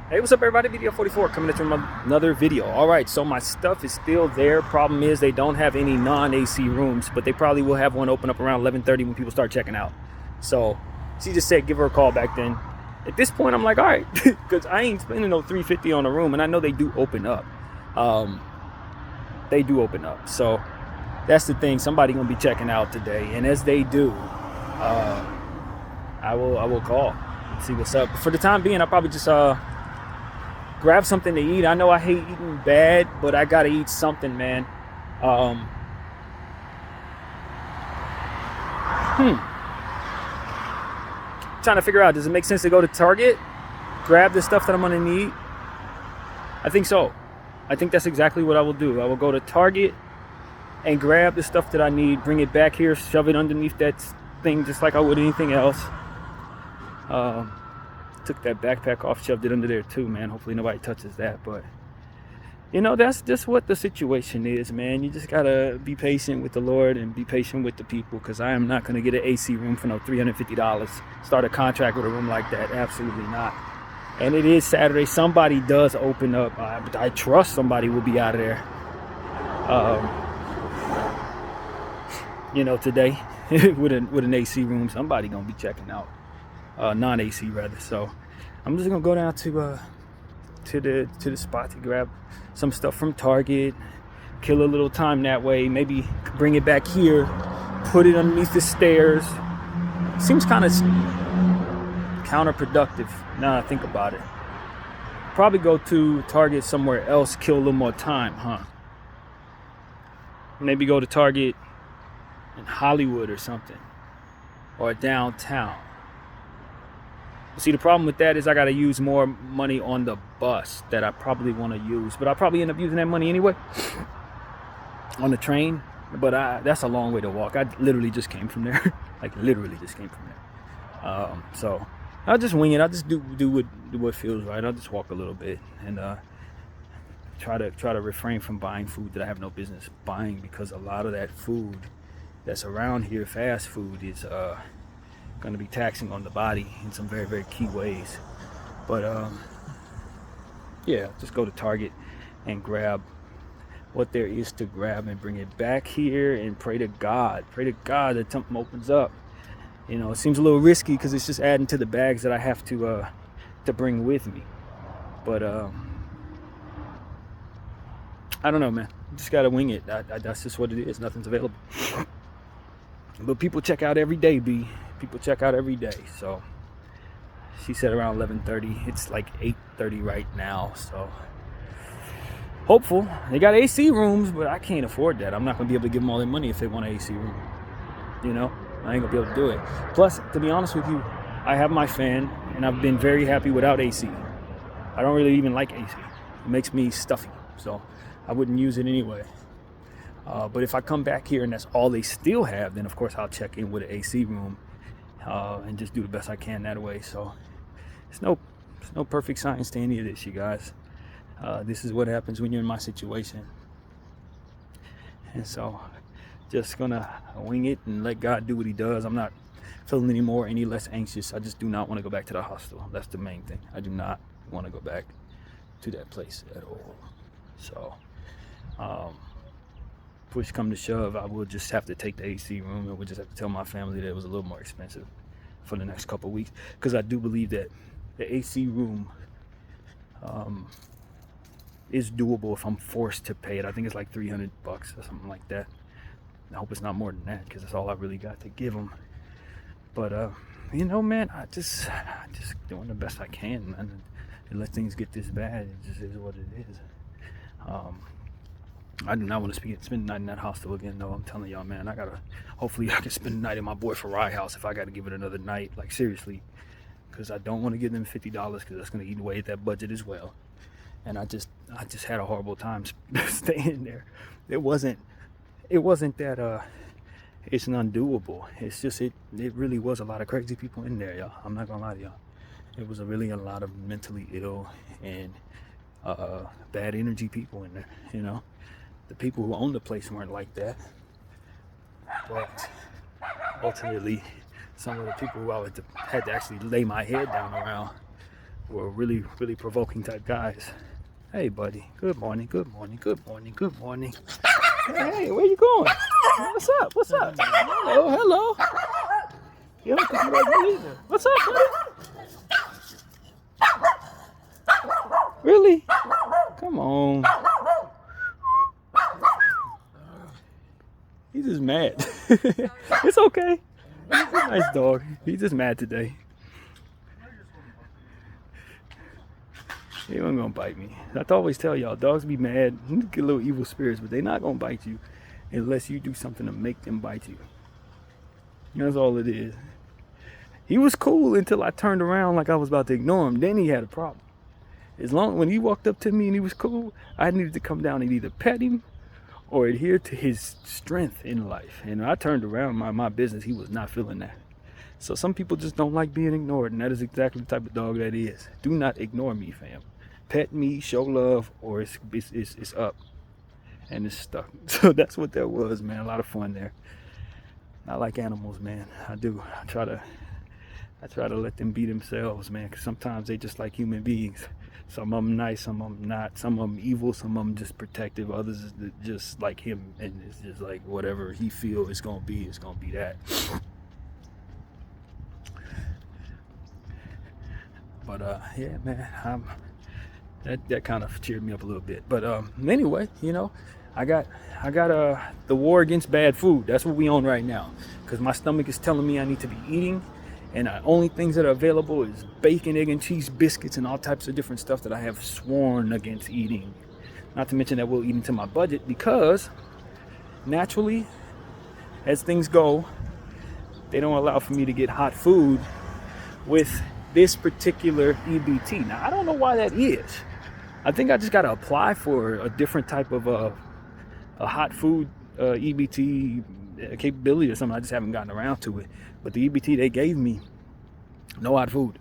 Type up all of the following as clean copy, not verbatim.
Hey, what's up, everybody? BDF 44 coming at you with another video. All right, so my stuff is still there. Problem is they don't have any non-AC rooms, but they probably will have one open up around 11:30 when people start checking out. So she just said give her a call back then. At this point, I'm like, all right, because I ain't spending no $350 on a room, and I know they do open up. They do open up, so that's the thing. Somebody gonna be checking out today, and as they do, I will call and see what's up. For the time being, I'll probably just grab something to eat. I know I hate eating bad, but I gotta eat something, man. Trying to figure out, does it make sense to go to Target, grab the stuff that I'm gonna need? I think so. I think that's exactly what I will do. I will go to Target and grab the stuff that I need, bring it back here, shove it underneath that thing just like I would anything else. Took that backpack off, shoved it under there too, man. Hopefully nobody touches that, but you know, that's just what the situation is, man. You just gotta be patient with the Lord and be patient with the people, because I am not gonna get an AC room for no $350. Start a contract with a room like that, absolutely not. And it is Saturday. Somebody does open up. I trust somebody will be out of there, you know, today with an AC room. Somebody gonna be checking out. Non-AC rather. So I'm just gonna go down to the spot to grab some stuff from Target, kill a little time that way, maybe bring it back here, put it underneath the stairs. Seems kind of counterproductive now that I think about it. Probably go to Target somewhere else, kill a little more time, huh? Maybe go to Target in Hollywood or something, or downtown. See, the problem with that is I got to use more money on the bus that I probably want to use, but I'll probably end up using that money anyway on the train. But that's a long way to walk. I literally just came from there. Like literally just came from there. So I'll just wing it. I'll just do what feels right. I'll just walk a little bit and try to refrain from buying food that I have no business buying, because a lot of that food that's around here, fast food, is going to be taxing on the body in some very, very key ways. But yeah, just go to Target and grab what there is to grab and bring it back here and pray to God that something opens up. You know, it seems a little risky because it's just adding to the bags that I have to bring with me. But I don't know, man. You just gotta wing it. That's just what it is. Nothing's available. But people check out every day, B. People check out every day. So she said around 11:30. It's like 8:30 right now. So hopeful. They got AC rooms, but I can't afford that. I'm not gonna be able to give them all their money if they want an AC room. You know, I ain't gonna be able to do it. Plus, to be honest with you, I have my fan, and I've been very happy without AC. I don't really even like AC. It makes me stuffy, so I wouldn't use it anyway. But if I come back here and that's all they still have, then of course I'll check in with an AC room and just do the best I can that way. So it's no perfect science to any of this, you guys. This is what happens when you're in my situation. And so just gonna wing it and let God do what he does. I'm not feeling any less anxious. I just do not want to go back to the hospital. That's the main thing. I do not want to go back to that place at all. So push come to shove, I will just have to take the AC room, and we'll just have to tell my family that it was a little more expensive for the next couple of weeks, because I do believe that the AC room is doable if I'm forced to pay it. I think it's like $300 or something like that. I hope it's not more than that, because that's all I really got to give them. But you know, man, I just doing the best I can, man. And let things get this bad, it just is what it is. I do not want to spend the night in that hostel again, though. I'm telling y'all, man, hopefully I can spend the night in my boy Farai house if I got to give it another night, like seriously, because I don't want to give them $50, because that's going to eat away at that budget as well. And I just had a horrible time staying there. It wasn't that it's undoable. It's just it really was a lot of crazy people in there, y'all. I'm not gonna lie to y'all. It was really a lot of mentally ill and bad energy people in there, you know. The people who owned the place weren't like that, but ultimately some of the people who I had to actually lay my head down around were really, really provoking type guys. Hey, buddy. Good morning. Good morning. Good morning. Good morning. Hey, where you going? What's up? What's up? Hello, hello. You don't think you like me either. What's up, buddy? Really? Come on. He's just mad. It's okay. He's a nice dog. He's just mad today. He wasn't gonna bite me. I always tell y'all, dogs be mad, get little evil spirits, but they're not gonna bite you unless you do something to make them bite you. That's all it is. He was cool until I turned around like I was about to ignore him. Then he had a problem. When he walked up to me and he was cool, I needed to come down and either pet him or adhere to his strength in life. And I turned around, my business, he was not feeling that. So some people just don't like being ignored, and that is exactly the type of dog that is. Do not ignore me, fam. Pet me, show love, or it's up. And it's stuck. So that's what that was, man. A lot of fun there. I like animals, man. I do. I try to let them be themselves, man, because sometimes they just like human beings. Some of them nice, some of them not. Some of them evil, some of them just protective. Others is just like him, and it's just like whatever he feels it's gonna be that. But yeah, man, that kind of cheered me up a little bit. But anyway, you know, I got the war against bad food. That's what we on right now, because my stomach is telling me I need to be eating, and the only things that are available is bacon, egg, and cheese biscuits and all types of different stuff that I have sworn against eating. Not to mention that we'll eat into my budget, because naturally, as things go, they don't allow for me to get hot food with this particular EBT. Now, I don't know why that is. I think I just got to apply for a different type of a hot food EBT capability or something. I just haven't gotten around to it. But the EBT they gave me, no hot food.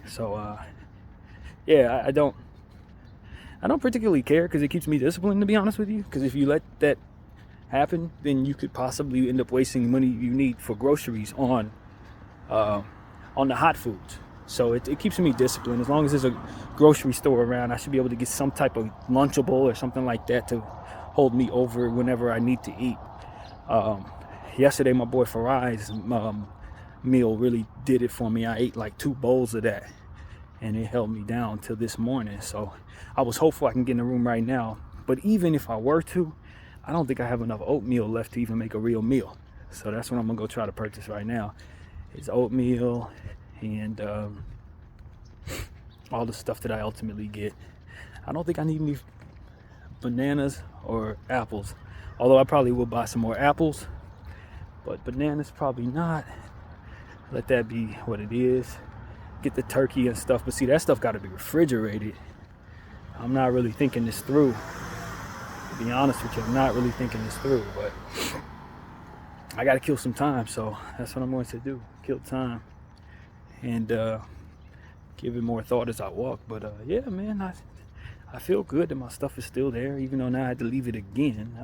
So, yeah, I don't particularly care, because it keeps me disciplined, to be honest with you. Because if you let that happen, then you could possibly end up wasting money you need for groceries on the hot foods. So it keeps me disciplined. As long as there's a grocery store around, I should be able to get some type of Lunchable or something like that to hold me over whenever I need to eat. Yesterday, my boy Farai's meal really did it for me. I ate like 2 bowls of that, and it held me down till this morning. So I was hopeful I can get in the room right now. But even if I were to, I don't think I have enough oatmeal left to even make a real meal. So that's what I'm gonna go try to purchase right now. It's oatmeal and all the stuff that I ultimately get. I don't think I need any bananas or apples, although I probably will buy some more apples, but bananas probably not. Let that be what it is. Get the turkey and stuff, but see, that stuff got to be refrigerated. I'm not really thinking this through, to be honest with you. I'm not really thinking this through, but I got to kill some time, so that's what I'm going to do. Kill time and give it more thought as I walk. But yeah, man, I feel good that my stuff is still there, even though now I had to leave it again.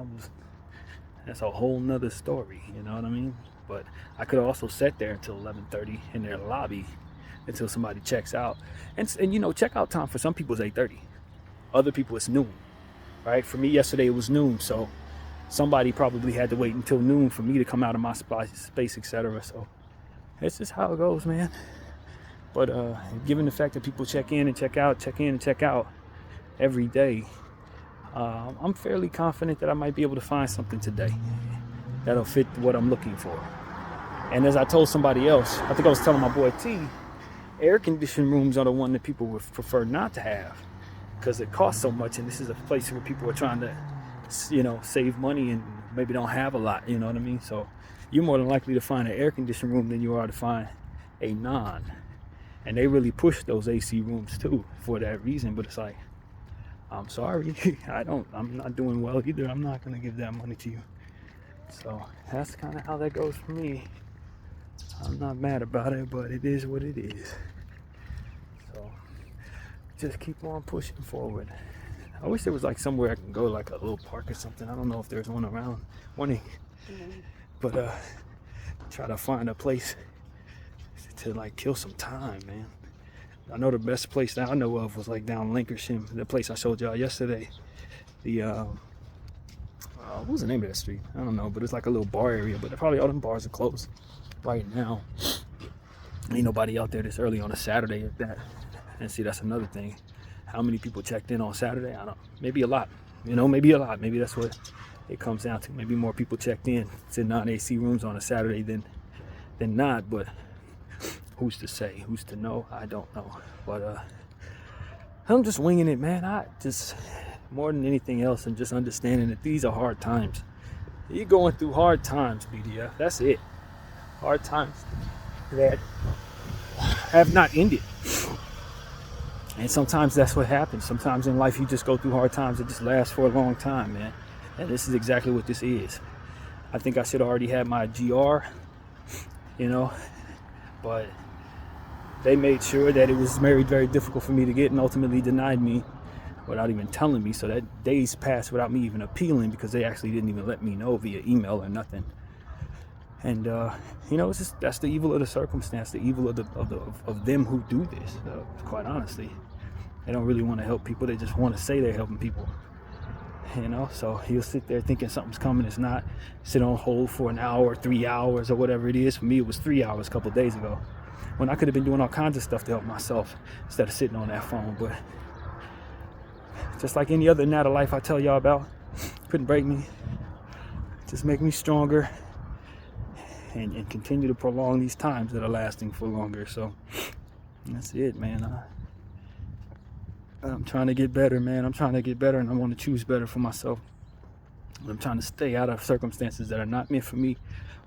That's a whole nother story, you know what I mean? But I could also sit there until 11:30 in their lobby until somebody checks out. And you know, checkout time for some people is 8:30. Other people it's noon, right? For me yesterday it was noon, so somebody probably had to wait until noon for me to come out of my space, etc. So that's just how it goes, man. But given the fact that people check in and check out every day, I'm fairly confident that I might be able to find something today that'll fit what I'm looking for. And as I told somebody else, I think I was telling my boy T, air conditioned rooms are the one that people would prefer not to have, because it costs so much, and this is a place where people are trying to, you know, save money and maybe don't have a lot, you know what I mean? So you're more than likely to find an air conditioned room than you are to find a non. And they really push those AC rooms too for that reason. But it's like, I'm sorry, I'm not doing well either. I'm not gonna give that money to you. So that's kind of how that goes for me. I'm not mad about it, but it is what it is. So just keep on pushing forward. I wish there was like somewhere I can go, like a little park or something. I don't know if there's one around. But try to find a place to like kill some time, man. I know the best place that I know of was like down Lincolnshire, the place I showed y'all yesterday. The what was the name of that street? I don't know, but it's like a little bar area. But probably all them bars are closed right now. Ain't nobody out there this early on a Saturday at that. And see, that's another thing. How many people checked in on Saturday? I don't know. Maybe a lot. Maybe a lot. Maybe that's what it comes down to. Maybe more people checked in to non-AC rooms on a Saturday than not. But who's to say? Who's to know? I don't know. But I'm just winging it, man. I just, more than anything else, and just understanding that these are hard times. You're going through hard times, BDF. That's it. Hard times that have not ended. And sometimes that's what happens. Sometimes in life you just go through hard times that just last for a long time, man. And this is exactly what this is. I think I should have already had my GR, but they made sure that it was very, very difficult for me to get, and ultimately denied me without even telling me. So that days passed without me even appealing, because they actually didn't even let me know via email or nothing. And it's just, that's the evil of the circumstance, the evil of them who do this. Quite honestly, they don't really want to help people. They just want to say they're helping people. So you'll sit there thinking something's coming. It's not. Sit on hold for an hour, 3 hours, or whatever it is. For me, it was 3 hours a couple of days ago, when I could have been doing all kinds of stuff to help myself instead of sitting on that phone. But just like any other night of life I tell y'all about, couldn't break me. Just make me stronger. And continue to prolong these times that are lasting for longer. So that's it, man. I'm trying to get better, man. I'm trying to get better, and I want to choose better for myself. I'm trying to stay out of circumstances that are not meant for me,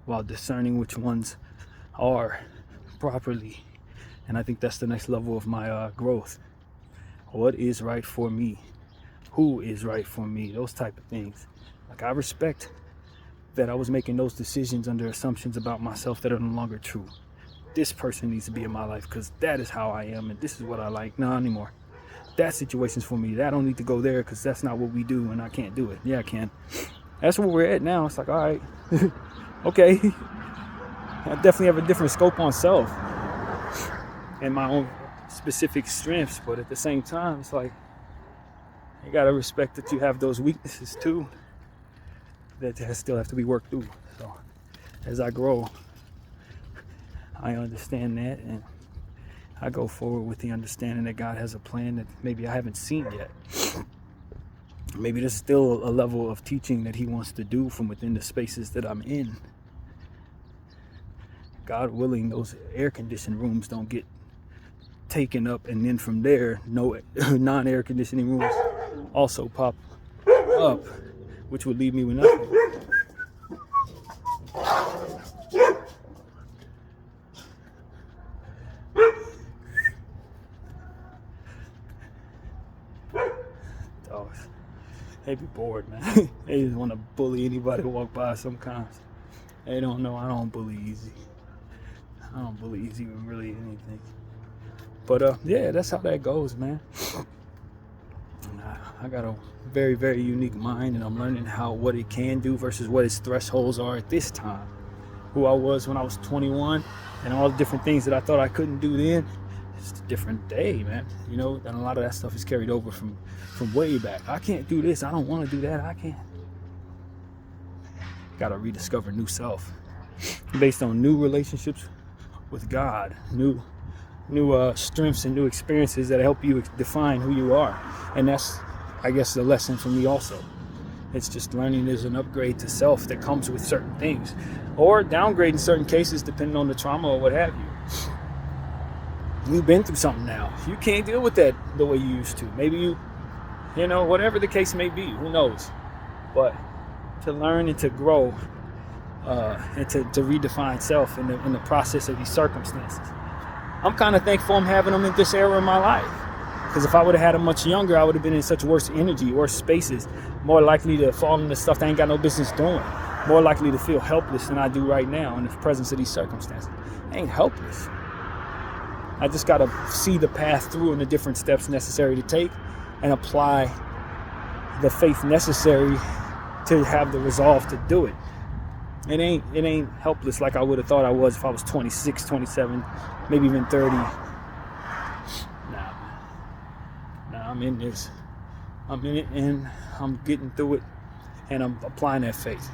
while discerning which ones are properly. And I think that's the next level of my growth. What is right for me? Who is right for me? Those type of things. Like, I respect that I was making those decisions under assumptions about myself that are no longer true. This person needs to be in my life because that is how I am, and this is what I like. Not anymore. That situation's for me. I don't need to go there because that's not what we do, and I can't do it. Yeah, I can. That's where we're at now. It's like, all right, okay. I definitely have a different scope on self and my own specific strengths, but at the same time, it's like, you gotta respect that you have those weaknesses too, that still have to be worked through. So as I grow, I understand that, and I go forward with the understanding that God has a plan that maybe I haven't seen yet. Maybe there's still a level of teaching that he wants to do from within the spaces that I'm in. God willing, those air-conditioned rooms don't get taken up, and then from there, no non-air conditioning rooms also pop up, which would leave me with nothing. Dogs, they be bored, man. They just want to bully anybody who walk by sometimes. They don't know I don't bully easy. I don't bully easy with really anything. But yeah, that's how that goes, man. I got a very, very unique mind, and I'm learning what it can do versus what its thresholds are at this time. Who I was when I was 21, and all the different things that I thought I couldn't do then. It's a different day, man. And a lot of that stuff is carried over from way back. I can't do this. I don't want to do that. I can't. Got to rediscover new self based on new relationships with God, new strengths and new experiences that help you define who you are. And that's, I guess, the lesson for me also. It's just learning there's an upgrade to self that comes with certain things, or downgrade in certain cases depending on the trauma or what have you. You've been through something now. You can't deal with that the way you used to. Maybe you whatever the case may be, who knows. But to learn and to grow and to redefine self in the process of these circumstances. I'm kind of thankful I'm having them in this era of my life. Because if I would have had them much younger, I would have been in such worse energy, worse spaces, more likely to fall into stuff that I ain't got no business doing, more likely to feel helpless than I do right now in the presence of these circumstances. I ain't helpless. I just got to see the path through and the different steps necessary to take and apply the faith necessary to have the resolve to do it. It ain't helpless like I would have thought I was if I was 26, 27, maybe even 30. I'm in this. I'm in it, and I'm getting through it, and I'm applying that faith.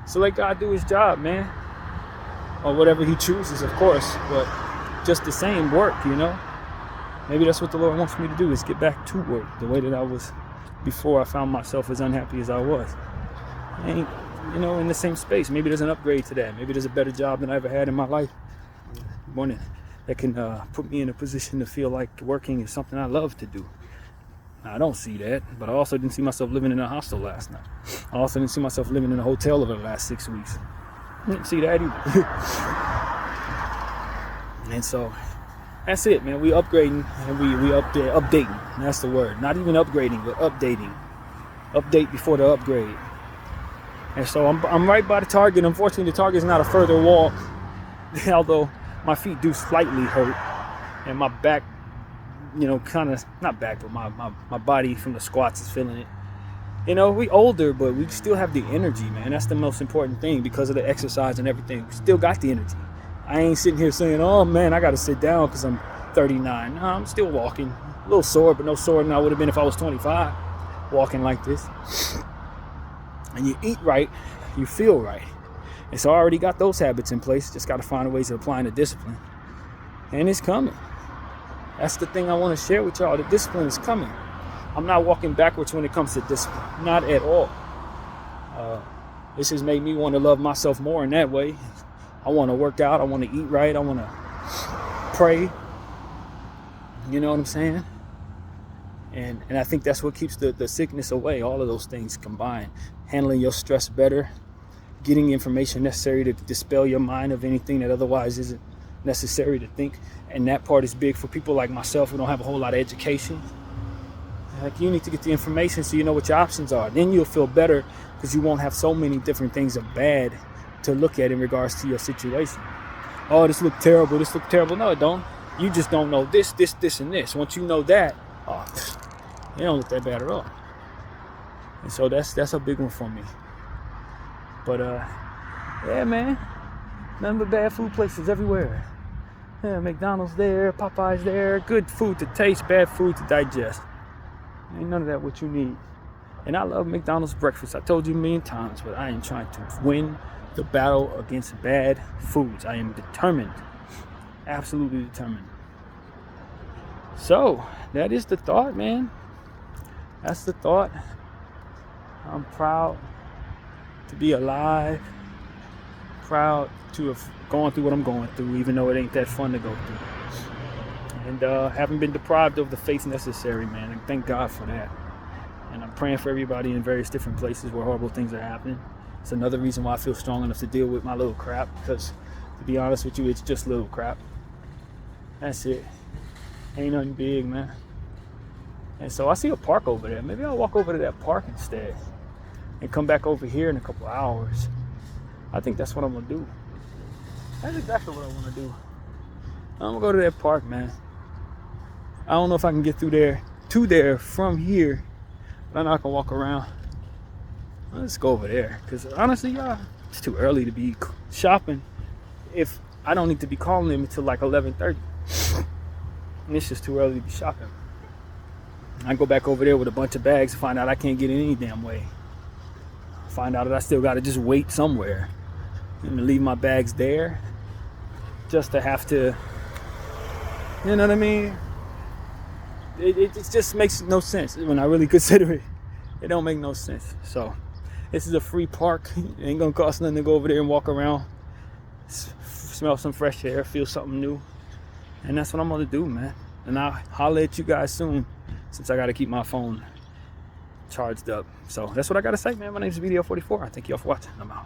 So let God do his job, man. Or whatever he chooses, of course. But just the same work, you know. Maybe that's what the Lord wants me to do, is get back to work the way that I was before I found myself as unhappy as I was. I ain't, you know, in the same space. Maybe there's an upgrade to that. Maybe there's a better job than I ever had in my life. One that can put me in a position to feel like working is something I love to do. Now, I don't see that, but I also didn't see myself living in a hostel last night. I also didn't see myself living in a hotel over the last 6 weeks. I didn't see that either. And so that's it, man. We upgrading and we updating. That's the word. Not even upgrading, but updating. Update before the upgrade. And so I'm right by the Target. Unfortunately, the Target is not a further walk, although my feet do slightly hurt, and my back, you know, kind of, not back, but my body from the squats is feeling it. You know, we older, but we still have the energy, man. That's the most important thing, because of the exercise and everything. We still got the energy. I ain't sitting here saying, oh man, I got to sit down because I'm 39. No, I'm still walking. A little sore, but no sore than I would have been if I was 25, walking like this. And you eat right, you feel right. And so I already got those habits in place. Just got to find ways of applying the discipline. And it's coming. That's the thing I want to share with y'all. The discipline is coming. I'm not walking backwards when it comes to discipline. Not at all. This has made me want to love myself more in that way. I want to work out. I want to eat right. I want to pray. You know what I'm saying? And I think that's what keeps the sickness away. All of those things combined. Handling your stress better. Getting information necessary to dispel your mind of anything that otherwise isn't necessary to think. And that part is big for people like myself who don't have a whole lot of education. Like, you need to get the information so you know what your options are. Then you'll feel better, because you won't have so many different things of bad to look at in regards to your situation. Oh, this looked terrible. This looked terrible. No, it don't. You just don't know this, and this. Once you know that, oh, it don't look that bad at all. And so that's a big one for me. But yeah, man, nothing but bad food places everywhere. Yeah, McDonald's there, Popeyes there. Good food to taste, bad food to digest. Ain't none of that what you need. And I love McDonald's breakfast. I told you a million times, but I am trying to win the battle against bad foods. I am determined. Absolutely determined. So, that is the thought, man. That's the thought. I'm proud to be alive. Proud to have gone through what I'm going through, even though it ain't that fun to go through. And haven't been deprived of the faith necessary, man. And thank God for that. And I'm praying for everybody in various different places where horrible things are happening. It's another reason why I feel strong enough to deal with my little crap. Because, to be honest with you, it's just little crap. That's it. Ain't nothing big, man. And so I see a park over there. Maybe I'll walk over to that park instead. And come back over here in a couple hours. I think that's what I'm going to do. That's exactly what I want to do. I'm going to go to that park, man. I don't know if I can get to there from here, but I know I can walk around. Let's go over there, because honestly, y'all, it's too early to be shopping. If I don't need to be calling them until like 11:30, and it's just too early to be shopping. I go back over there with a bunch of bags and find out I can't get in any damn way. Find out that I still got to just wait somewhere and leave my bags there, just to have to, you know what I mean? It just makes no sense when I really consider it. It don't make no sense. So this is a free park. It ain't gonna cost nothing to go over there and walk around, smell some fresh air, feel something new. And that's what I'm gonna do, man. And I'll holler at you guys soon, since I gotta keep my phone charged up. So that's what I gotta say, man. My name's BDF 44. I thank y'all for watching. I'm out.